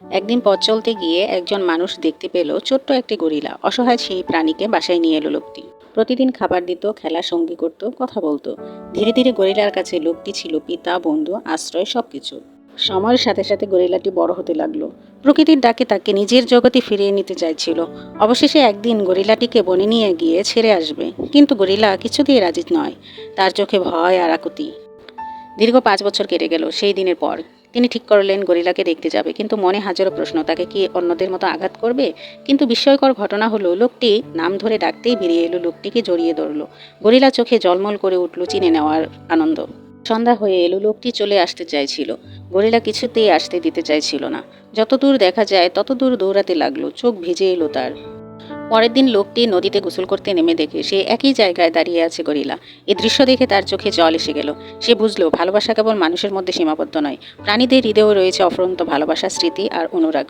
একদিন পথ চলতে গিয়ে একজন মানুষ দেখতে পেল ছোট্ট একটি গরিলা। অসহায় সেই প্রাণীকে বাসায় নিয়ে এলো লোকটি। প্রতিদিন খাবার দিত, খেলা সঙ্গী করত, কথা বলতো। ধীরে ধীরে গরিলার কাছে লোকটি ছিল পিতা, বন্ধু, আশ্রয়, সবকিছু। সময়ের সাথে সাথে গরিলাটি বড় হতে লাগলো। প্রকৃতির ডাকে তাকে নিজের জগতে ফিরিয়ে নিতে চাইছিল। অবশেষে একদিন গরিলাটিকে বনে নিয়ে গিয়ে ছেড়ে আসবে, কিন্তু গরিলা কিছুতেই রাজি নয়। তার চোখে ভয় আর আকুতি। দীর্ঘ 5 বছর কেটে গেল। সেই দিনের পর তিনি ঠিক করলেন গরিলাকে দেখতে যাবে, কিন্তু মনে হাজারো প্রশ্ন। তাকে কি অন্যদের মতো আঘাত করবে? কিন্তু বিস্ময়কর ঘটনা হলো, লোকটি নাম ধরে ডাকতেই বেরিয়ে এলো, লোকটিকে জড়িয়ে ধরলো। গরিলা চোখে জলমল করে উঠল চিনে নেওয়ার আনন্দ। সন্ধ্যা হয়ে এলো, লোকটি চলে আসতে চাইছিল। গরিলা কিছুতেই আসতে দিতে চাইছিল না। যতদূর দেখা যায় ততদূর দৌড়াতে লাগলো, চোখ ভিজে এলো তার। পরের দিন লোকটি নদীতে গোসল করতে নেমে দেখে সে একই জায়গায় দাঁড়িয়ে আছে গরিলা। এই দৃশ্য দেখে তার চোখে জল এসে গেল। সে বুঝলো ভালোবাসা কেবল মানুষের মধ্যে সীমাবদ্ধ নয়, প্রাণীদের হৃদয়েও রয়েছে অফুরন্ত ভালোবাসা, স্মৃতি আর অনুরাগ।